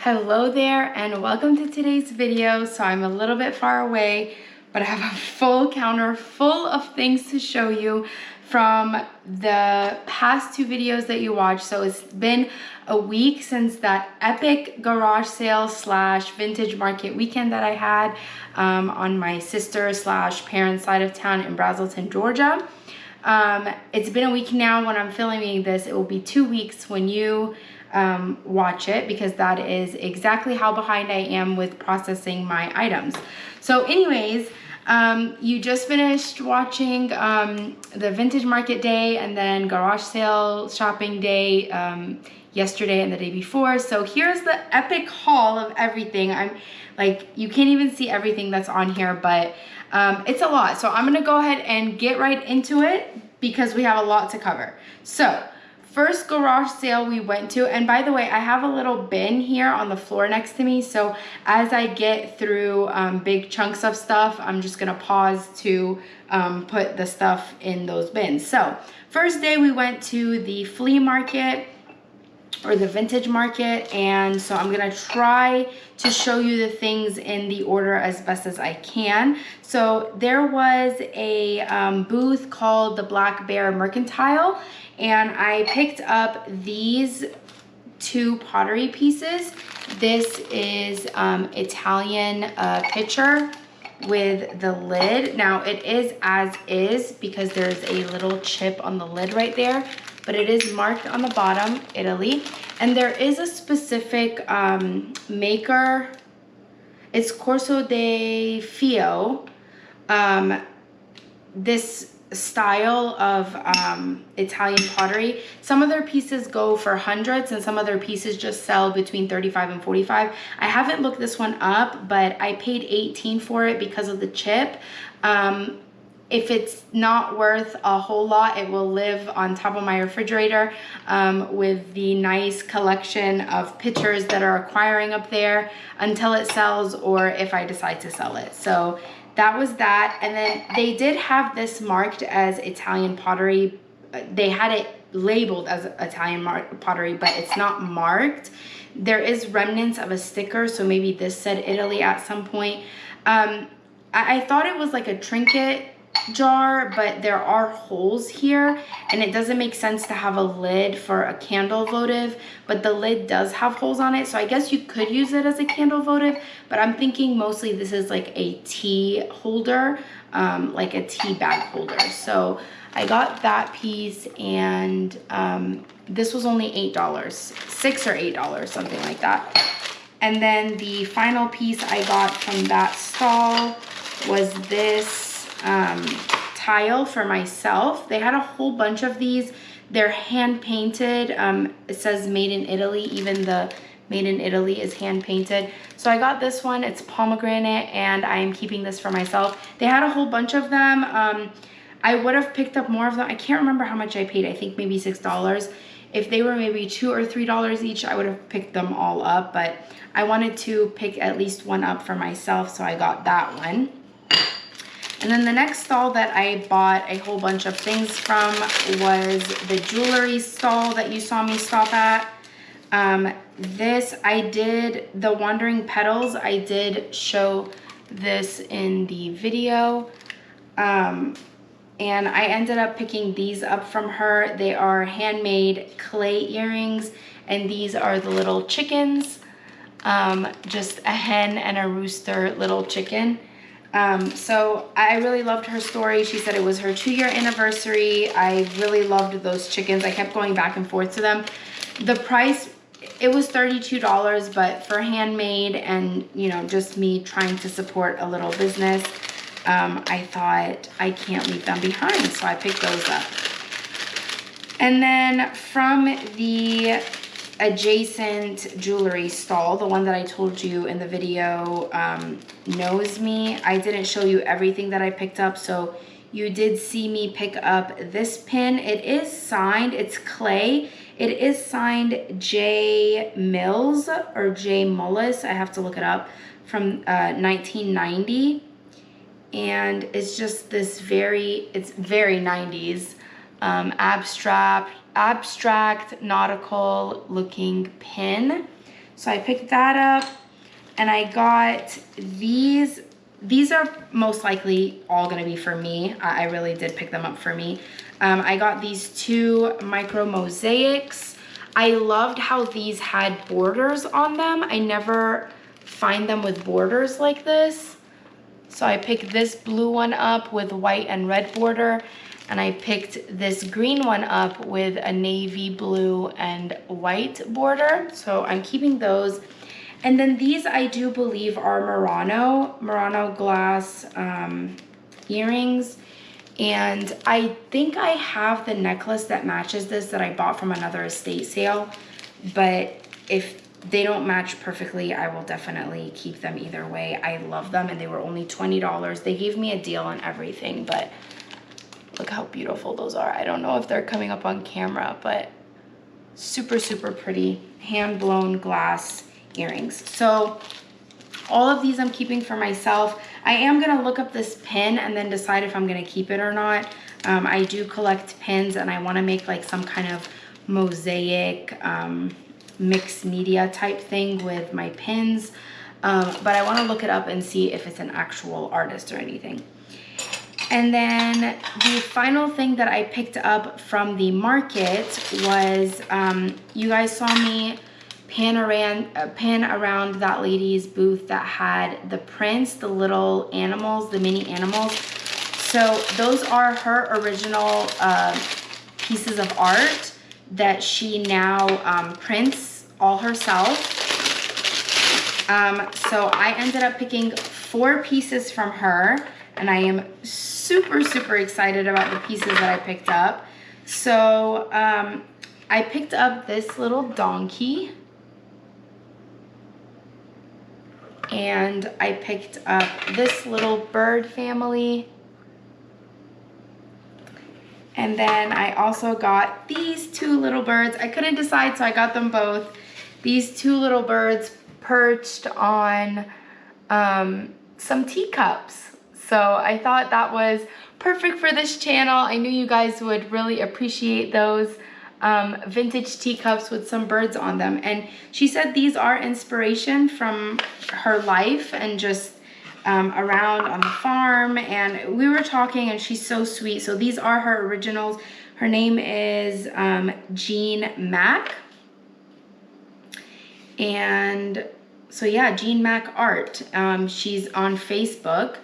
Hello there and welcome to today's video. So I'm a little bit far away, but I have a full counter full of things to show you from the past two videos that you watched. So it's been a week since that epic garage sale slash vintage market weekend that I had on my sister slash parents' side of town in Braselton, Georgia. It's been a week now when I'm filming this. It will be 2 weeks when you watch it, because that is exactly how behind I am with processing my items. So anyways, you just finished watching the vintage market day and then garage sale shopping day yesterday and the day before. So here's the epic haul of everything. I'm like, you can't even see everything that's on here, but it's a lot. So I'm gonna go ahead and get right into it because we have a lot to cover. So first garage sale we went to, and by the way, I have a little bin here on the floor next to me, so as I get through big chunks of stuff, I'm just gonna pause to put the stuff in those bins. So first day we went to the flea market, or the vintage market, and so I'm gonna try to show you the things in the order as best as I can. So there was a booth called the Black Bear Mercantile, and I picked up these two pottery pieces. This is Italian pitcher with the lid. Now it is as is because there's a little chip on the lid right there, but it is marked on the bottom, Italy. And there is a specific maker, it's Corso de Fio. This style of Italian pottery, some of their pieces go for hundreds and some of their pieces just sell between 35 and 45. I haven't looked this one up, but I paid 18 for it because of the chip. If it's not worth a whole lot, it will live on top of my refrigerator with the nice collection of pictures that are acquiring up there until it sells, or if I decide to sell it. So that was that. And then they did have this marked as Italian pottery. They had it labeled as Italian pottery, but it's not marked. There is remnants of a sticker, so maybe this said Italy at some point. I thought it was like a trinket jar, but there are holes here, and it doesn't make sense to have a lid for a candle votive, but the lid does have holes on it, so I guess you could use it as a candle votive, but I'm thinking mostly this is like a tea holder, like a tea bag holder. So I got that piece, and this was only $8, $6 or $8, something like that. And then the final piece I got from that stall was this tile for myself. They had a whole bunch of these. They're hand painted. It says made in Italy. Even the made in Italy is hand painted. So I got this one. It's pomegranate, and I am keeping this for myself. They had a whole bunch of them. I would have picked up more of them. I can't remember how much I paid. I think maybe $6. If they were maybe $2 or $3 each, I would have picked them all up, but I wanted to pick at least one up for myself, so I got that one. And then the next stall that I bought a whole bunch of things from was the jewelry stall that you saw me stop at. This, I did, the Wandering Petals, I did show this in the video. And I ended up picking these up from her. They are handmade clay earrings, and these are the little chickens. Just a hen and a rooster little chicken. So I really loved her story. She said it was her 2-year anniversary. I really loved those chickens. I kept going back and forth to them. The price, it was $32, but for handmade and, you know, just me trying to support a little business, I thought I can't leave them behind. So I picked those up. And then from the adjacent jewelry stall, the one that I told you in the video knows me, I didn't show you everything that I picked up, so you did see me pick up this pin. It is signed, it's clay. It is signed J. Mills or J. Mullis, I have to look it up, from 1990. And it's just this it's very 90s, abstract nautical looking pin. So I picked that up, and I got these. These are most likely all gonna be for me. I really did pick them up for me. I got these 2 micro mosaics. I loved how these had borders on them. I never find them with borders like this. So I picked this blue one up with white and red border, and I picked this green one up with a navy blue and white border. So I'm keeping those. And then these I do believe are Murano glass earrings. And I think I have the necklace that matches this that I bought from another estate sale. But if they don't match perfectly, I will definitely keep them either way. I love them, and they were only $20. They gave me a deal on everything, but look how beautiful those are. I don't know if they're coming up on camera, but super, super pretty hand-blown glass earrings. So all of these I'm keeping for myself. I am gonna look up this pin and then decide if I'm gonna keep it or not. I do collect pins, and I wanna make like some kind of mosaic mixed media type thing with my pins. But I wanna look it up and see if it's an actual artist or anything. And then the final thing that I picked up from the market was, you guys saw me pan around that lady's booth that had the prints, the little animals, the mini animals. So those are her original pieces of art that she now prints all herself. So I ended up picking 4 pieces from her, and I am super, super excited about the pieces that I picked up. So I picked up this little donkey, and I picked up this little bird family. And then I also got these 2 little birds. I couldn't decide, so I got them both. These 2 little birds perched on some teacups. So I thought that was perfect for this channel. I knew you guys would really appreciate those vintage teacups with some birds on them. And she said these are inspiration from her life and just around on the farm. And we were talking, and she's so sweet. So these are her originals. Her name is Jean Mack. And so yeah, Jean Mack Art. She's on Facebook.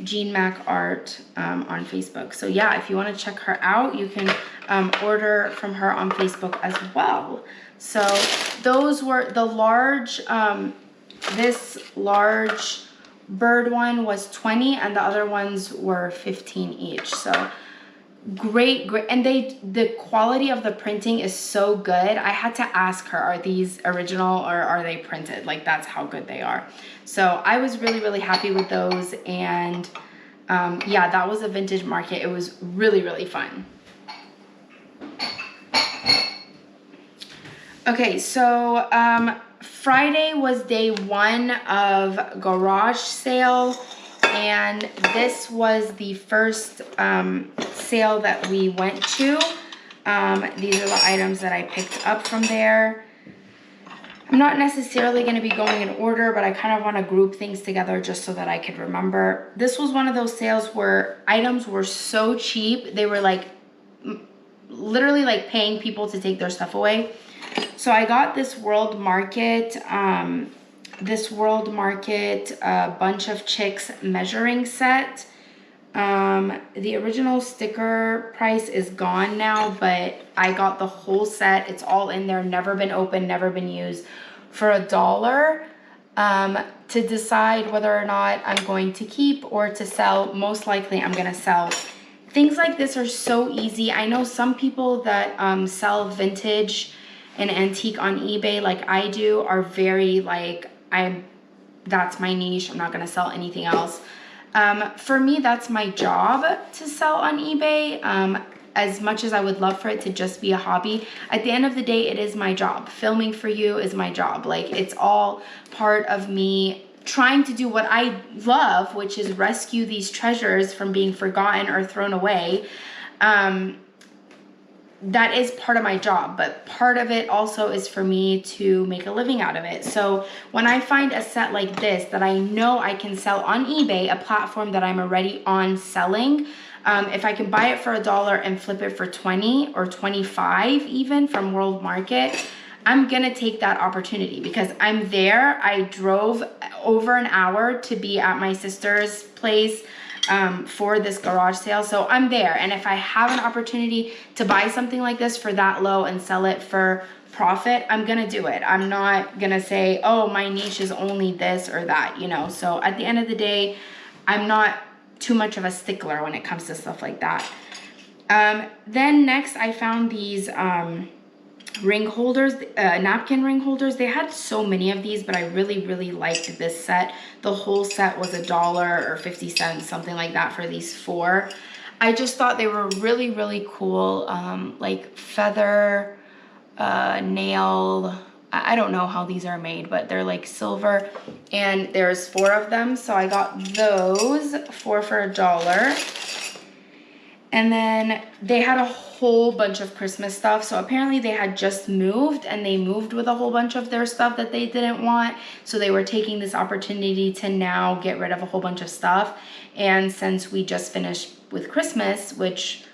Jean Mack Art on Facebook. So yeah, if you want to check her out, you can order from her on Facebook as well. So those were the large, this large bird one was 20, and the other ones were 15 each. So great, and the quality of the printing is so good. I had to ask her, are these original or are they printed? Like, that's how good they are. So I was really, really happy with those. And yeah, that was a vintage market. It was really, really fun. Okay, so Friday was day 1 of garage sale, and this was the first sale that we went to. These are the items that I picked up from there. I'm not necessarily going to be going in order, but I kind of want to group things together just so that I could remember. This was one of those sales where items were so cheap. They were like literally like paying people to take their stuff away. So I got this World Market, Bunch of Chicks measuring set. The original sticker price is gone now, but I got the whole set. It's all in there, never been opened, never been used, for $1 to decide whether or not I'm going to keep or to sell. Most likely I'm gonna sell. Things like this are so easy. I know some people that sell vintage and antique on eBay like I do are very like, that's my niche. I'm not gonna sell anything else. For me, that's my job to sell on eBay. As much as I would love for it to just be a hobby, at the end of the day, it is my job. Filming for you is my job. Like, it's all part of me trying to do what I love, which is rescue these treasures from being forgotten or thrown away. that is part of my job, but part of it also is for me to make a living out of it. So when I find a set like this that I know I can sell on eBay, a platform that I'm already on selling, if I can buy it for $1 and flip it for 20 or 25 even from World Market, I'm gonna take that opportunity because I'm there. I drove over an hour to be at my sister's place for this garage sale. So I'm there. And if I have an opportunity to buy something like this for that low and sell it for profit, I'm gonna do it. I'm not gonna say, oh, my niche is only this or that, you know? So at the end of the day, I'm not too much of a stickler when it comes to stuff like that. Then next I found these ring holders, napkin ring holders. They had so many of these, but I really liked this set. The whole set was $1 or 50 cents, something like that for these 4. I just thought they were really cool, like feather, nail, I don't know how these are made, but they're like silver, and there's 4 of them. So I got those 4 for $1. And then they had a whole bunch of Christmas stuff. So apparently they had just moved, and they moved with a whole bunch of their stuff that they didn't want. So they were taking this opportunity to now get rid of a whole bunch of stuff. And since we just finished with Christmas, which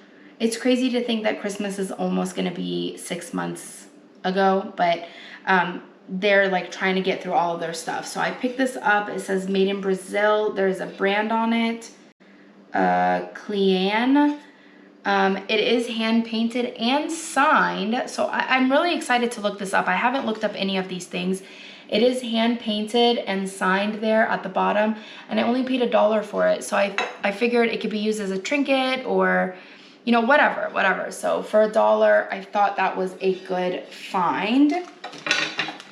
it's crazy to think that Christmas is almost gonna be 6 months ago, but they're like trying to get through all of their stuff. So I picked this up. It says made in Brazil. There's a brand on it, Clean. It is hand painted and signed. So I'm really excited to look this up. I haven't looked up any of these things. It is hand painted and signed there at the bottom, and I only paid $1 for it. So I figured it could be used as a trinket or, you know, whatever. So for $1, I thought that was a good find.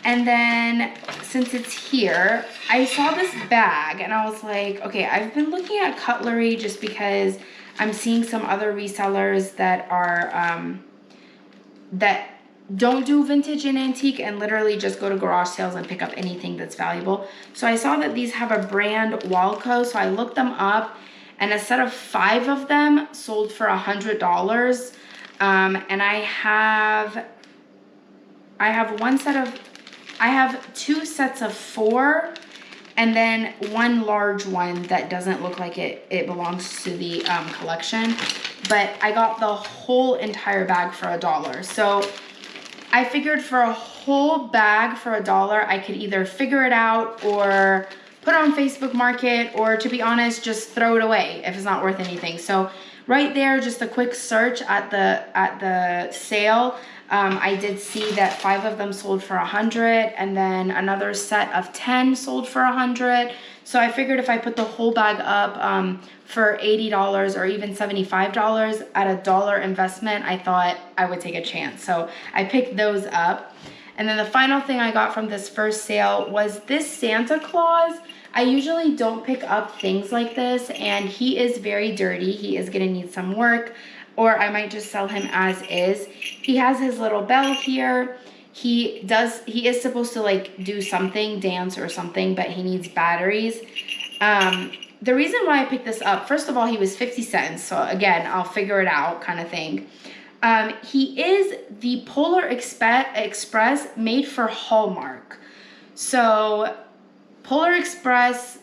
And then since it's here, I saw this bag and I was like, okay, I've been looking at cutlery just because I'm seeing some other resellers that are, that don't do vintage and antique and literally just go to garage sales and pick up anything that's valuable. So I saw that these have a brand, Walco. So I looked them up, and a set of 5 of them sold for $100. And I have 2 sets of 4, and then 1 large one that doesn't look like it belongs to the collection. But I got the whole entire bag for $1. So I figured for a whole bag for $1, I could either figure it out or put it on Facebook Market, or to be honest, just throw it away if it's not worth anything. So right there, just a quick search at the sale. I did see that 5 of them sold for $100, and then another set of 10 sold for $100. So I figured if I put the whole bag up for $80 or even $75 at $1 investment, I thought I would take a chance. So I picked those up. And then the final thing I got from this first sale was this Santa Claus. I usually don't pick up things like this, and he is very dirty. He is gonna need some work, or I might just sell him as is. He has his little bell here. He is supposed to like do something, dance or something, but he needs batteries. The reason why I picked this up, first of all, he was 50 cents. So again, I'll figure it out kind of thing. He is the Polar Express made for Hallmark. So Polar Express,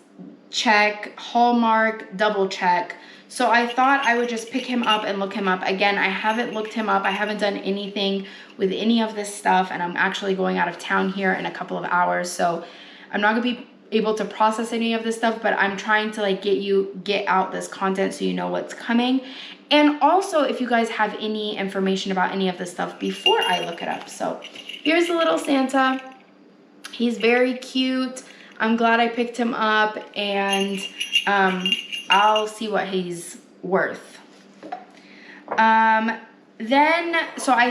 check. Hallmark, double check. So I thought I would just pick him up and look him up. Again, I haven't looked him up. I haven't done anything with any of this stuff, and I'm actually going out of town here in a couple of hours. So I'm not gonna be able to process any of this stuff, but I'm trying to like get out this content so you know what's coming. And also if you guys have any information about any of this stuff before I look it up. So here's the little Santa. He's very cute. I'm glad I picked him up, and I'll see what he's worth. So I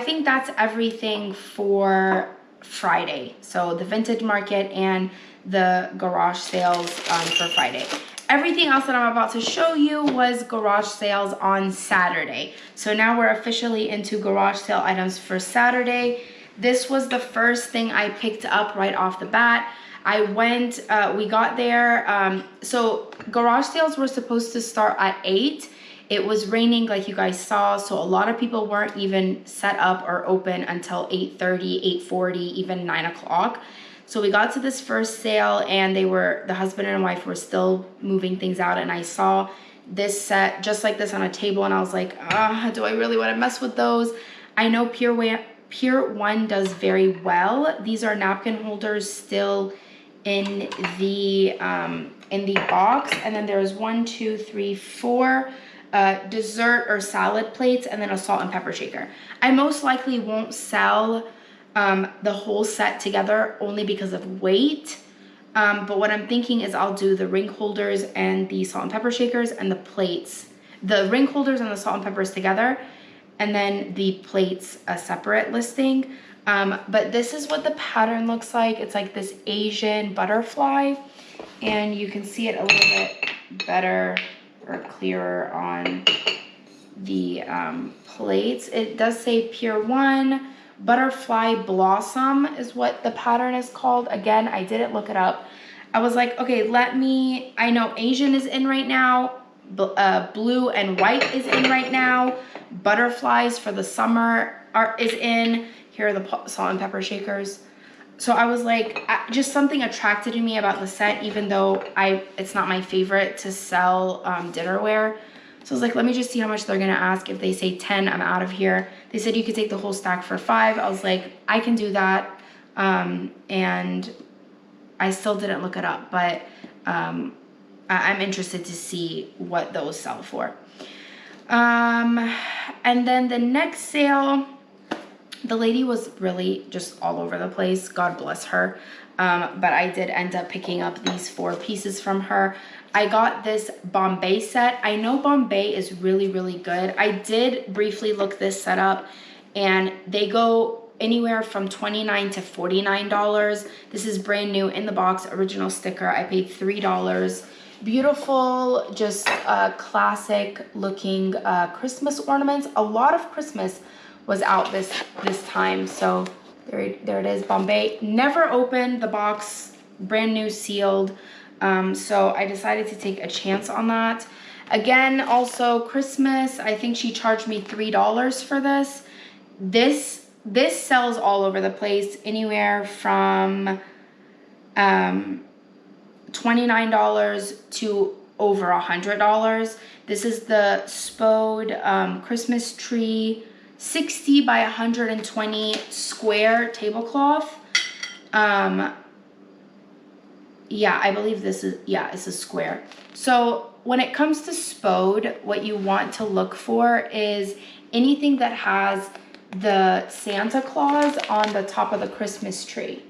think that's everything for Friday. So the vintage market and the garage sales for Friday. Everything else that I'm about to show you was garage sales on Saturday. So now we're officially into garage sale items for Saturday. This was the first thing I picked up right off the bat. We got there, so garage sales were supposed to start at 8. It was raining like you guys saw, so a lot of people weren't even set up or open until 8:30, 8:40, even 9 o'clock. So we got to this first sale and the husband and wife were still moving things out, and I saw this set just like this on a table and I was like, do I really want to mess with those? I know Pier 1 does very well. These are napkin holders still in the box, and then there's 1, 2, 3, 4 dessert or salad plates, and then a salt and pepper shaker. I most likely won't sell the whole set together only because of weight. But what I'm thinking is I'll do the ring holders and the salt and pepper shakers and the plates. The ring holders and the salt and peppers together, and then the plates a separate listing. But this is what the pattern looks like. It's like this Asian butterfly, and you can see it a little bit better or clearer on the plates. It does say Pier 1. Butterfly Blossom is what the pattern is called. Again, I didn't look it up. I was like, okay, I know Asian is in right now. Blue and white is in right now. Butterflies for the summer is in. Here are the salt and pepper shakers. So I was like, just something attracted to me about the set, even though it's not my favorite to sell dinnerware. So I was like, let me just see how much they're gonna ask. If they say 10, I'm out of here. They said you could take the whole stack for 5. I was like, I can do that. And I still didn't look it up, but I'm interested to see what those sell for. And then the next sale, the lady was really just all over the place. God bless her. But I did end up picking up these 4 pieces from her. I got this Bombay set. I know Bombay is really, really good. I did briefly look this set up, and they go anywhere from $29 to $49. This is brand new in the box, original sticker. I paid $3. Beautiful, just classic looking Christmas ornaments. A lot of Christmas was out this time, so there it is, Bombay. Never opened the box, brand new, sealed. So I decided to take a chance on that. Again, also Christmas, I think she charged me $3 for this. This sells all over the place, anywhere from $29 to over $100. This is the Spode Christmas tree 60 by 120 square tablecloth. Yeah, I believe this is, it's a square. So when it comes to Spode, what you want to look for is anything that has the Santa Claus on the top of the Christmas tree.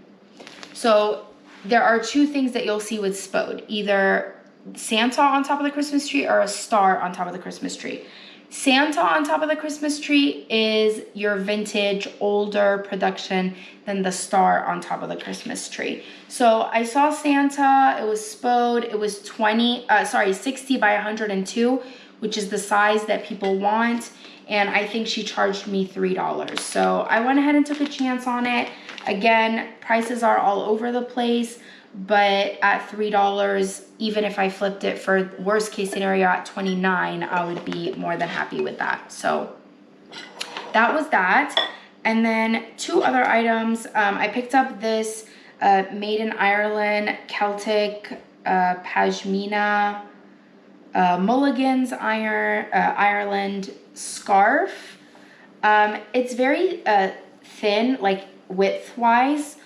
So there are 2 things that you'll see with Spode, either Santa on top of the Christmas tree or a star on top of the Christmas tree. Santa on top of the Christmas tree is your vintage, older production than the star on top of the Christmas tree. So I saw Santa, it was Spode, it was 60 by 102, which is the size that people want. And I think she charged me $3. So I went ahead and took a chance on it. Again, prices are all over the place, but at $3, even if I flipped it for worst case scenario at $29, I would be more than happy with that. So that was that. And then 2 other items. I picked up this made in Ireland Celtic Pashmina Mulligan's Ireland scarf. It's very thin, like width-wise.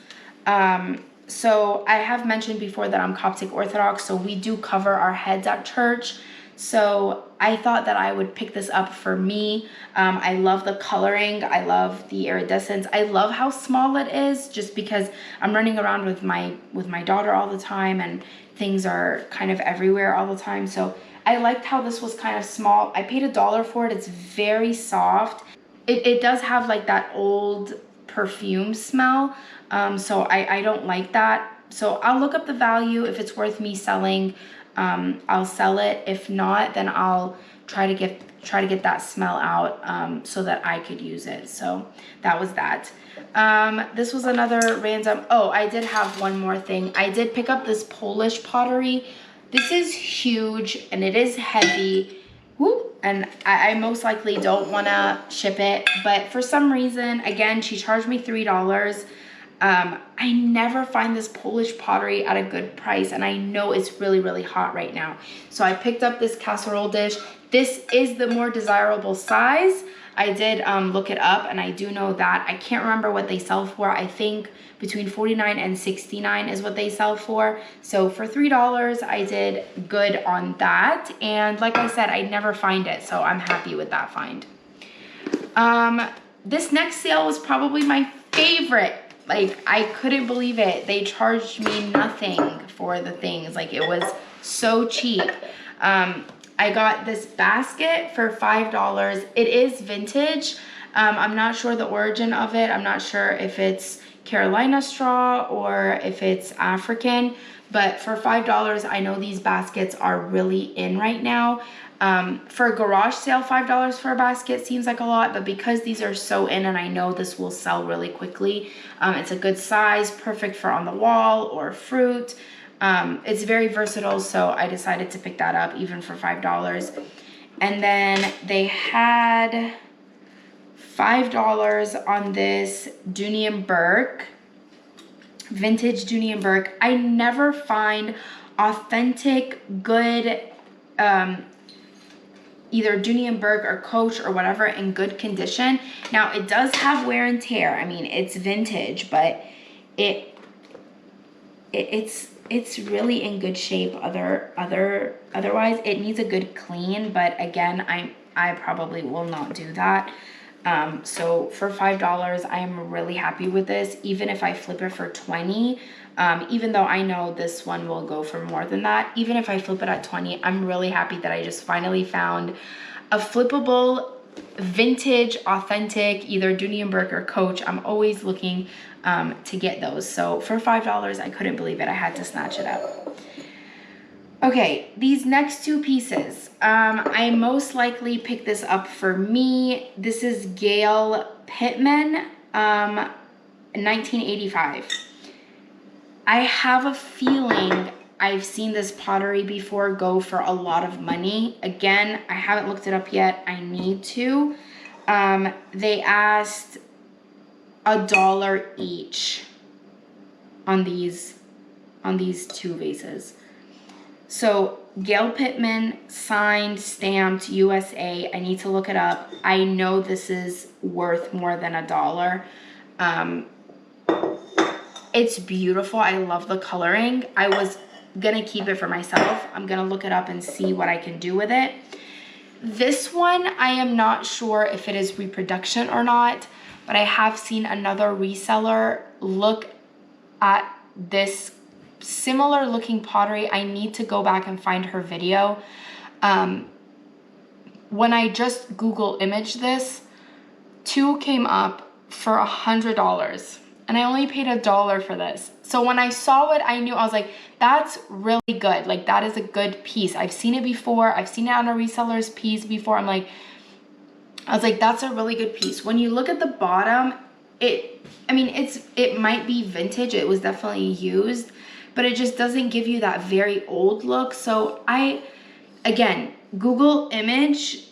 So I have mentioned before that I'm Coptic Orthodox, so we do cover our heads at church. So I thought that I would pick this up for me. I love the coloring. I love the iridescence. I love how small it is, just because I'm running around with my daughter all the time, and things are kind of everywhere all the time. So I liked how this was kind of small. I paid $1 for it. It's very soft. It does have like that old perfume smell. So I don't like that. So I'll look up the value. If it's worth me selling, I'll sell it. If not, then I'll try to get that smell out so that I could use it. So that was that. This was another random. Oh, I did have one more thing. I did pick up this Polish pottery. This is huge and it is heavy. Whoop, and I most likely don't want to ship it, but for some reason, again, she charged me $3. I never find this Polish pottery at a good price, and I know it's really, really hot right now. So I picked up this casserole dish. This is the more desirable size. I did look it up, and I do know that. I can't remember what they sell for. I think between $49 and $69 is what they sell for. So for $3, I did good on that. And like I said, I never find it, so I'm happy with that find. This next sale was probably my favorite. Like, I couldn't believe it. They charged me nothing for the things. Like, it was so cheap. I got this basket for $5. It is vintage. I'm not sure the origin of it. I'm not sure if it's Carolina straw or if it's African. But for $5, I know these baskets are really in right now. For a garage sale, $5 for a basket seems like a lot, but because these are so in and I know this will sell really quickly, it's a good size, perfect for on the wall or fruit. It's very versatile, so I decided to pick that up even for $5. And then they had $5 on this Dooney & Bourke, vintage Dooney & Bourke. I never find authentic, good, either Dooney & Bourke or Coach or whatever in good condition. Now, it does have wear and tear. I mean, it's vintage, but it's really in good shape. Otherwise, it needs a good clean, but again, I probably will not do that. So for $5, I am really happy with this. Even if I flip it for $20, even though I know this one will go for more than that, even if I flip it at $20, I'm really happy that I just finally found a flippable, vintage, authentic, either Dooney & Bourke or Coach. I'm always looking to get those. So for $5, I couldn't believe it. I had to snatch it up. Okay, these next two pieces, I most likely picked this up for me. This is Gail Pittman, 1985. I have a feeling I've seen this pottery before go for a lot of money. Again, I haven't looked it up yet. I need to. They asked $1 each on these two vases. So Gail Pittman, signed, stamped, USA. I need to look it up. I know this is worth more than $1. It's beautiful. I love the coloring. I was gonna keep it for myself. I'm gonna look it up and see what I can do with it. This one, I am not sure if it is reproduction or not, but I have seen another reseller look at this similar looking pottery. I need to go back and find her video. When I just Google imaged this, two came up for $100 and I only paid $1 for this. So when I saw it, I knew, I was like, that's really good. Like, that is a good piece. I've seen it before. I've seen it on a reseller's piece before. I was like, that's a really good piece. When you look at the bottom, it might be vintage. It was definitely used, but it just doesn't give you that very old look. So again, Google image,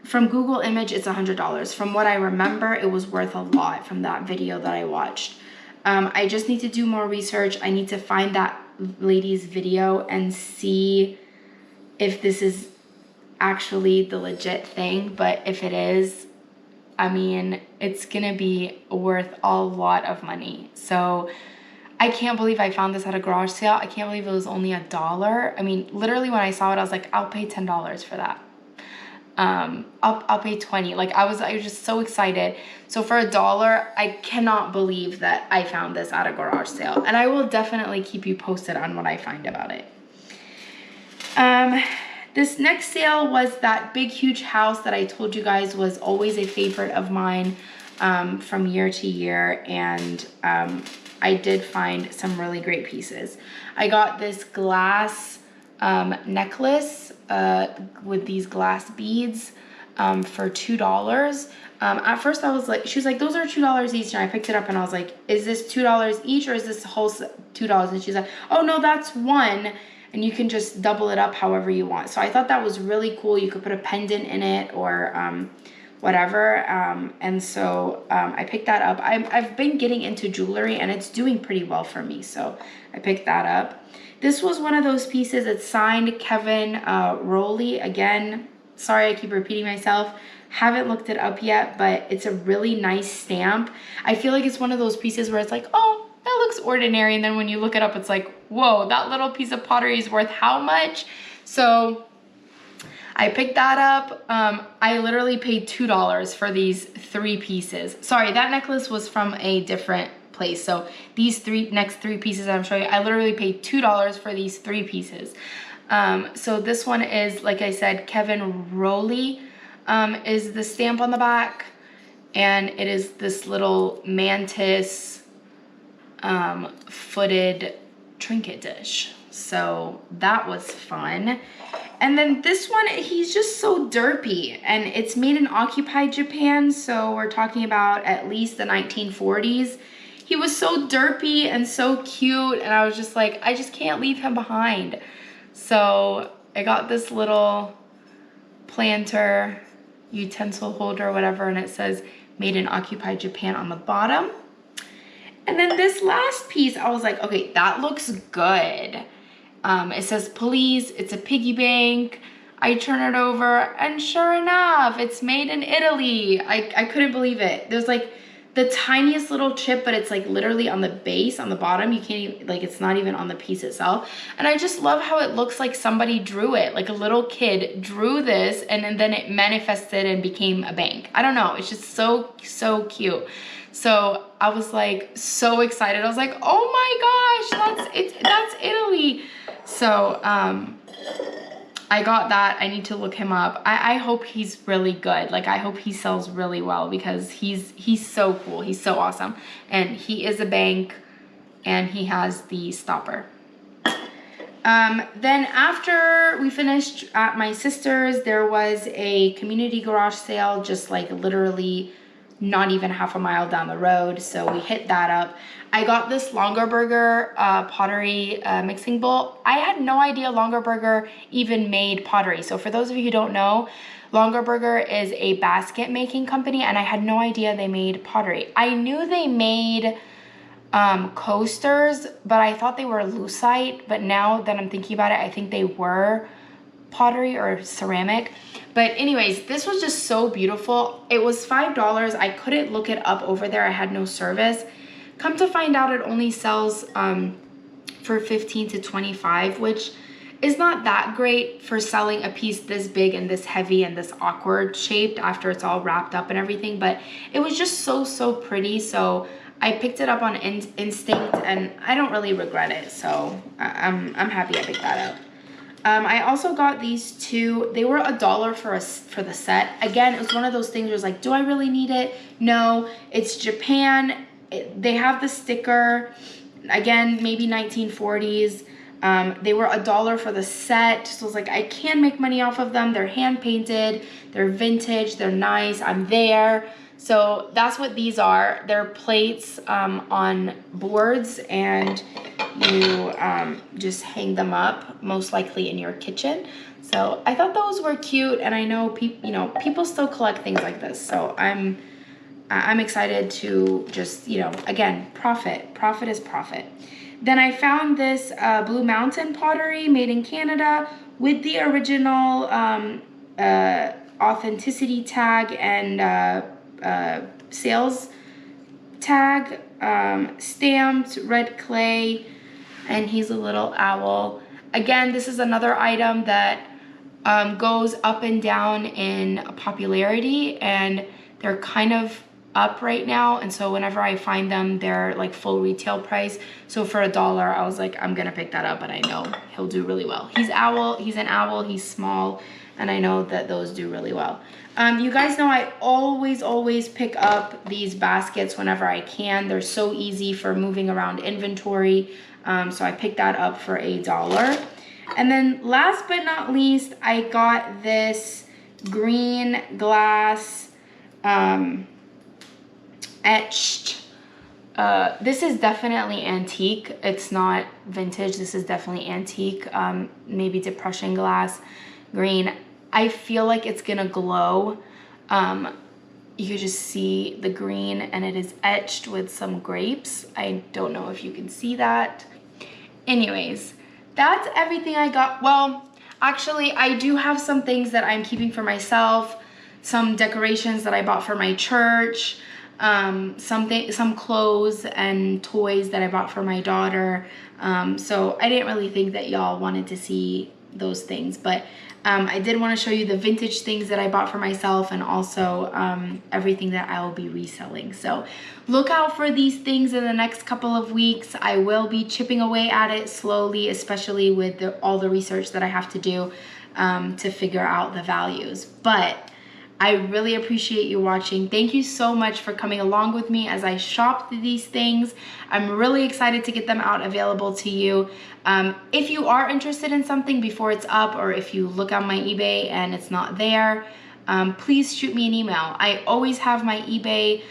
from Google image, it's $100. From what I remember, it was worth a lot from that video that I watched. I just need to do more research. I need to find that lady's video and see if this is actually the legit thing. But if it is, I mean, it's gonna be worth a lot of money. So I can't believe I found this at a garage sale. I can't believe it was only $1. I mean, literally when I saw it, I was like, I'll pay $10 for that. I'll pay $20. Like, I was just so excited. So for $1, I cannot believe that I found this at a garage sale. And I will definitely keep you posted on what I find about it. This next sale was that big, huge house that I told you guys was always a favorite of mine from year to year. And I did find some really great pieces. I got this glass necklace with these glass beads for $2. At first I was like, she was like, those are $2 each. And I picked it up and I was like, is this $2 each or is this whole $2? And she's like, oh no, that's one. and you can just double it up however you want. So I thought that was really cool. You could put a pendant in it or whatever. And so I picked that up. I've been getting into jewelry and it's doing pretty well for me. So I picked that up. This was one of those pieces. It's signed Kevin Rowley. Again, sorry I keep repeating myself. Haven't looked it up yet, but it's a really nice stamp. I feel like it's one of those pieces where it's like, oh, that looks ordinary. And then when you look it up, it's like, whoa, that little piece of pottery is worth how much? So I picked that up. I literally paid $2 for these 3 pieces. Sorry, that necklace was from a different place. So these next three pieces I'm showing you, I literally paid $2 for these 3 pieces. So this one is, like I said, Kevin Rowley is the stamp on the back. And it is this little mantis footed trinket dish. So that was fun. And then this one, he's just so derpy, and it's made in occupied Japan. So we're talking about at least the 1940s. He was so derpy and so cute, and I was just like, I just can't leave him behind. So I got this little planter utensil holder, whatever, and it says made in occupied Japan on the bottom. And then this last piece, I was like, okay, that looks good. It says, please, it's a piggy bank. I turn it over, and sure enough, it's made in Italy. I couldn't believe it. There's like the tiniest little chip, but it's like literally on the base, on the bottom. You can't even, like, it's not even on the piece itself. And I just love how it looks like somebody drew it. Like a little kid drew this, and then it manifested and became a bank. I don't know. It's just so, so cute. So I was like so excited. I was like, oh my gosh, that's Italy. So I got that. I need to look him up. I hope he's really good. Like, I hope he sells really well, because he's so cool. He's so awesome. And he is a bank, and he has the stopper. Then after we finished at my sister's, there was a community garage sale, just like literally not even half a mile down the road. So we hit that up. I got this Longaberger pottery mixing bowl. I had no idea Longaberger even made pottery. So for those of you who don't know, Longaberger is a basket making company, and I had no idea they made pottery. I knew they made coasters, but I thought they were lucite. But now that I'm thinking about it, I think they were pottery or ceramic. But anyways, this was just so beautiful. It was $5. I couldn't look it up over there. I had no service. Come to find out, it only sells for $15 to $25, which is not that great for selling a piece this big and this heavy and this awkward shaped after it's all wrapped up and everything. But it was just so, so pretty. So I picked it up on instinct, and I don't really regret it. So I'm happy I picked that up. I also got these 2. They were $1 for the set. Again, it was one of those things where it's like, do I really need it? No, it's Japan. They have the sticker. Again, maybe 1940s. They were $1 for the set. So I was like, I can make money off of them. They're hand painted. They're vintage. They're nice. I'm there. So that's what these are. They're plates on boards, and you just hang them up, most likely in your kitchen. So I thought those were cute, and I know people still collect things like this. So I'm excited to just, again, profit. Profit is profit. Then I found this Blue Mountain pottery made in Canada with the original authenticity tag and sales tag, stamped red clay, and he's a little owl. Again, this is another item that goes up and down in popularity, and they're kind of up right now, and so whenever I find them, they're like full retail price. So for $1, I was like, I'm gonna pick that up, and I know he'll do really well. He's an owl, he's small, and I know that those do really well. You guys know I always pick up these baskets whenever I can. They're so easy for moving around inventory. So I picked that up for $1. And then last but not least, I got this green glass etched This is definitely antique. It's not vintage. This is definitely antique. Maybe depression glass green. I feel like it's gonna glow. You can just see the green, and it is etched with some grapes. I don't know if you can see that. Anyways, that's everything I got. Well, actually, I do have some things that I'm keeping for myself, some decorations that I bought for my church, some clothes and toys that I bought for my daughter. So I didn't really think that y'all wanted to see those things, but I did want to show you the vintage things that I bought for myself, and also everything that I will be reselling. So look out for these things in the next couple of weeks. I will be chipping away at it slowly, especially with all the research that I have to do to figure out the values. But I really appreciate you watching. Thank you so much for coming along with me as I shop these things. I'm really excited to get them out available to you. If you are interested in something before it's up, or if you look on my eBay and it's not there, please shoot me an email. I always have my eBay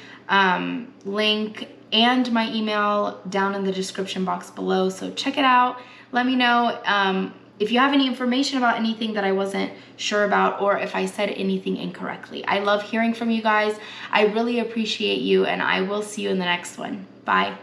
link and my email down in the description box below, so check it out. Let me know if you have any information about anything that I wasn't sure about, or if I said anything incorrectly. I love hearing from you guys. I really appreciate you, and I will see you in the next one. Bye.